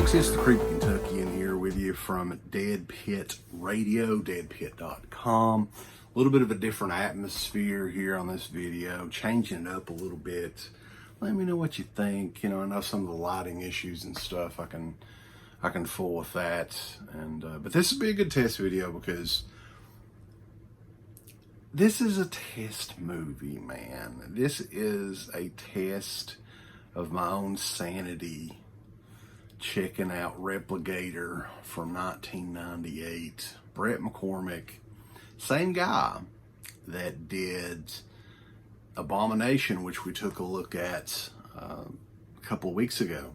folks, it's the Creepy Kentuckian here with you from Dead Pit Radio, deadpit.com. A little bit of a different atmosphere here on this video, changing it up a little bit. Let me know what you think. You know, I know some of the lighting issues and stuff, I can fool with that. And but this would be a good test video because this is a test movie, man. This is a test of my own sanity. Checking out Repligator from 1998. Bret McCormick, same guy that did Abomination, which we took a look at a couple of weeks ago.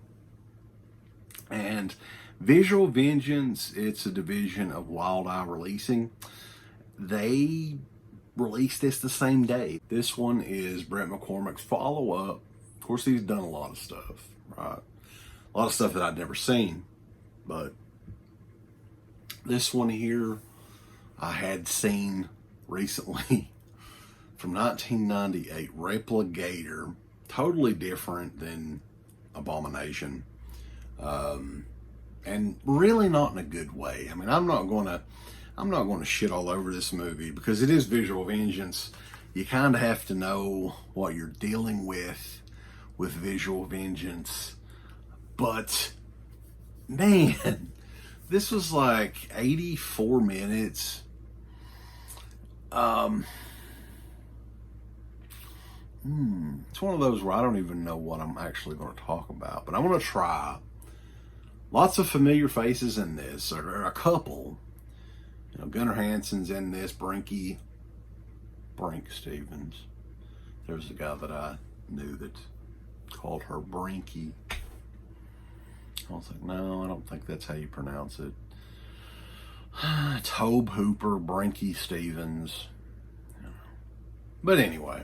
And Visual Vengeance, it's a division of Wild Eye Releasing. They released this the same day. This one is Bret McCormick's follow-up. Of course, he's done a lot of stuff, right? A lot of stuff that I'd never seen, but this one here I had seen recently from 1998, Repligator, totally different than Abomination, and really not in a good way. I mean, I'm not going to shit all over this movie because it is Visual Vengeance. You kind of have to know what you're dealing with Visual Vengeance. But, man, this was like 84 minutes. It's one of those where I don't even know what I'm actually going to talk about. But I'm going to try. Lots of familiar faces in this, or a couple. You know, Gunnar Hansen's in this, Brinke Stevens. There's a guy that I knew that called her Brinke. I was like, no, I don't think that's how you pronounce it. Tobe Hooper, Brinke Stevens. But anyway,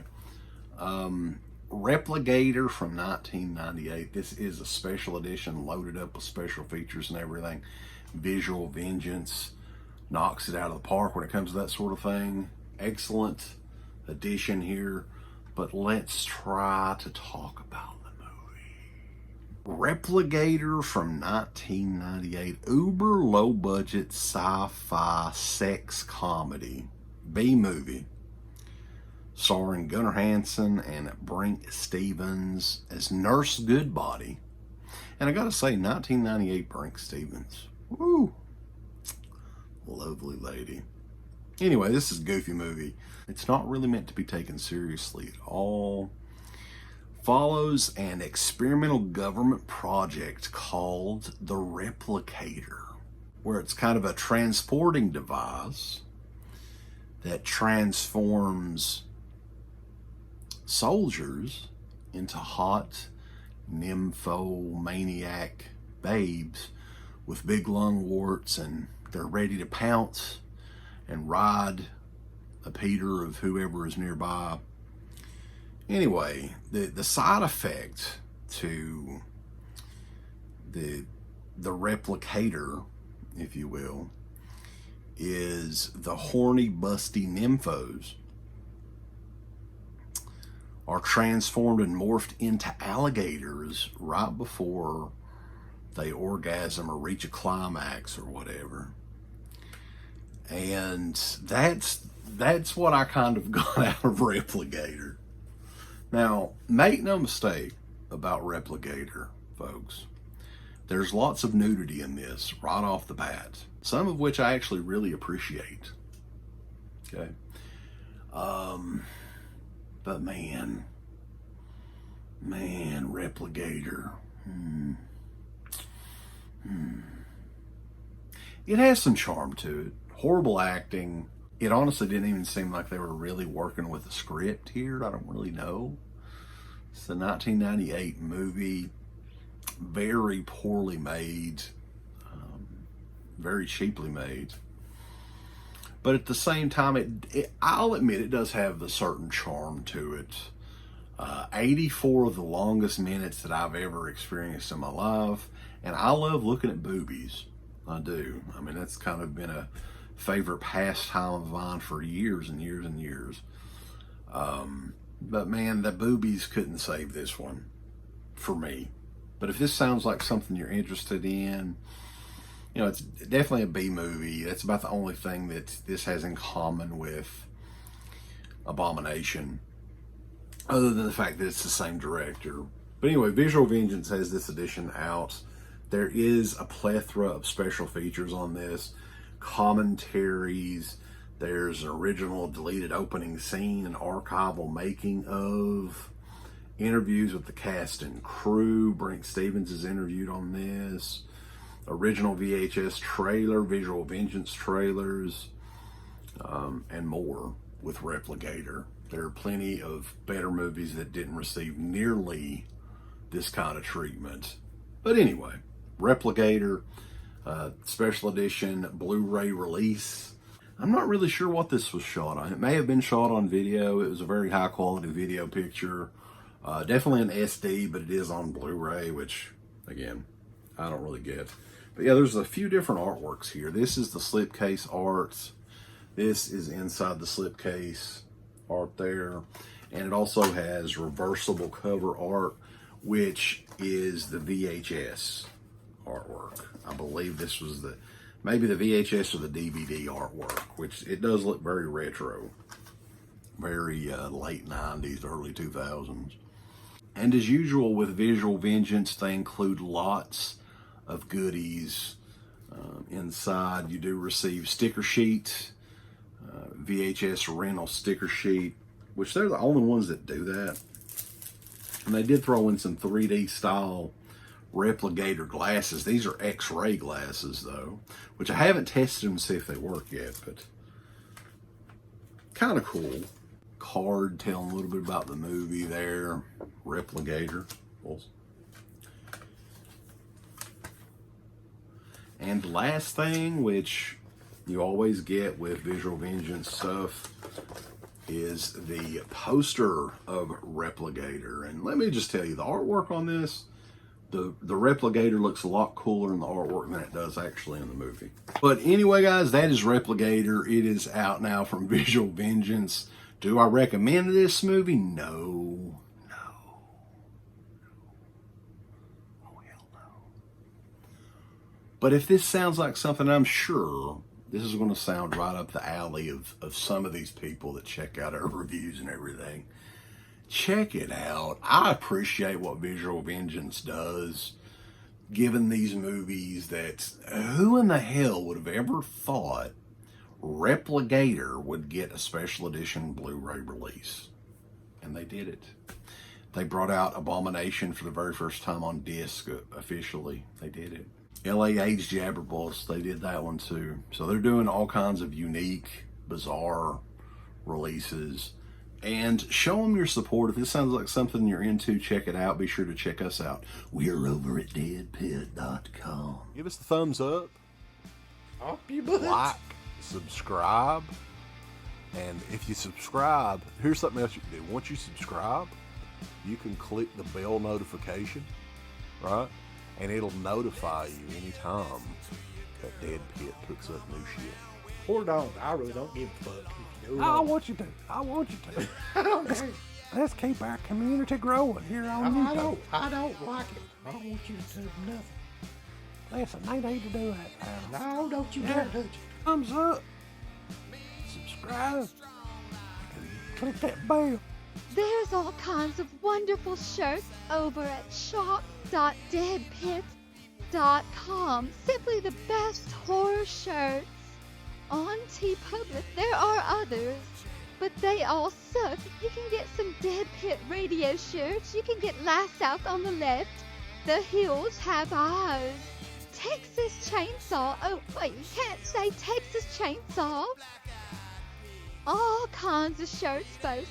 Repligator from 1998. This is a special edition loaded up with special features and everything. Visual Vengeance knocks it out of the park when it comes to that sort of thing. Excellent edition here. But let's try to talk about Repligator from 1998, uber low budget sci-fi sex comedy B-movie starring Gunnar Hansen and Brinke Stevens as Nurse Goodbody. And I gotta say, 1998 Brinke Stevens, woo, lovely lady. Anyway, this is a goofy movie. It's not really meant to be taken seriously at all. Follows an experimental government project called the Replicator, where it's kind of a transporting device that transforms soldiers into hot nymphomaniac babes with big lung warts, and they're ready to pounce and ride a Peter of whoever is nearby. Anyway, the side effect to the Replicator, if you will, is the horny, busty nymphos are transformed and morphed into alligators right before they orgasm or reach a climax or whatever. And that's what I kind of got out of Repligator. Now, make no mistake about Repligator, folks. There's lots of nudity in this right off the bat, some of which I actually really appreciate. Okay. But man, Repligator. It has some charm to it. Horrible acting. It honestly didn't even seem like they were really working with a script here. I don't really know. It's a 1998 movie, very poorly made, very cheaply made. But at the same time, I'll admit it does have a certain charm to it. 84 of the longest minutes that I've ever experienced in my life. And I love looking at boobies. I do. I mean, that's kind of been a favorite pastime of mine for years and years and years. But man, the boobies couldn't save this one for me. But if this sounds like something you're interested in, you know, it's definitely a B movie. That's about the only thing that this has in common with Abomination, other than the fact that it's the same director. But anyway, Visual Vengeance has this edition out. There is a plethora of special features on this, commentaries. There's an original deleted opening scene, an archival making of, interviews with the cast and crew. Brinke Stevens is interviewed on this. Original VHS trailer, Visual Vengeance trailers, and more with Repligator. There are plenty of better movies that didn't receive nearly this kind of treatment. But anyway, Repligator, special edition Blu-ray release. I'm not really sure what this was shot on. It may have been shot on video. It was a very high quality video picture. Definitely an SD, but it is on Blu-ray, which, again, I don't really get. But yeah, there's a few different artworks here. This is the slipcase art. This is inside the slipcase art there. And it also has reversible cover art, which is the VHS artwork. I believe this was maybe the VHS or the DVD artwork, which it does look very retro. Very late 90s, early 2000s. And as usual with Visual Vengeance, they include lots of goodies. Inside, you do receive sticker sheet, VHS rental sticker sheet, which they're the only ones that do that. And they did throw in some 3D style Repligator glasses. These are X-ray glasses, though, which I haven't tested them to see if they work yet, but kind of cool. Card telling a little bit about the movie there. Repligator. And the last thing, which you always get with Visual Vengeance stuff, is the poster of Repligator. And let me just tell you, the artwork on this, the Repligator looks a lot cooler in the artwork than it does actually in the movie. But anyway, guys, that is Repligator. It is out now from Visual Vengeance. Do I recommend this movie? No. But if this sounds like something, I'm sure this is going to sound right up the alley of some of these people that check out our reviews and everything. Check it out. I appreciate what Visual Vengeance does, given these movies that who in the hell would have ever thought Repligator would get a special edition Blu-ray release? And they did it. They brought out Abomination for the very first time on disc officially. They did it. LAH Jabberballs, they did that one too. So they're doing all kinds of unique, bizarre releases. And show them your support. If this sounds like something you're into, check it out. Be sure to check us out. We're over at deadpit.com. Give us the thumbs up. Up your butt. Like, subscribe. And if you subscribe, here's something else you can do. Once you subscribe, you can click the bell notification, right? And it'll notify you anytime that Dead Pit puts up new shit. Or don't. I really don't give a fuck. I want you to. I want you to. Let's keep our community growing here on YouTube. I don't like it. I don't want you to do nothing. Listen, they need to do that. No, don't you dare touch it. Thumbs up. Subscribe. And click that bell. There's all kinds of wonderful shirts over at shop.deadpit.com. Simply the best horror shirts. On TeePublic, there are others, but they all suck. You can get some Dead Pit radio shirts. You can get Last South on the left. The Hills Have Eyes. Texas Chainsaw. Oh, wait, you can't say Texas Chainsaw. All kinds of shirts, folks.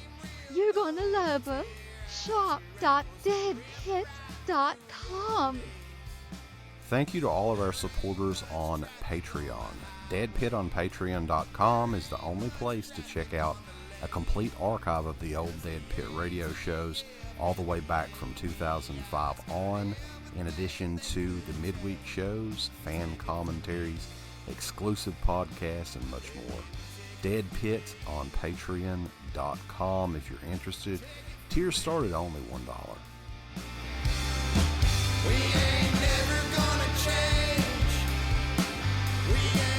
You're gonna love them. Shop.deadpit.com. Thank you to all of our supporters on Patreon. Dead Pit on Patreon.com is the only place to check out a complete archive of the old Dead Pit radio shows all the way back from 2005 on, in addition to the midweek shows, fan commentaries, exclusive podcasts, and much more. Dead Pit on Patreon.com if you're interested. Tiers start at only $1. We ain't never gonna change. We ain't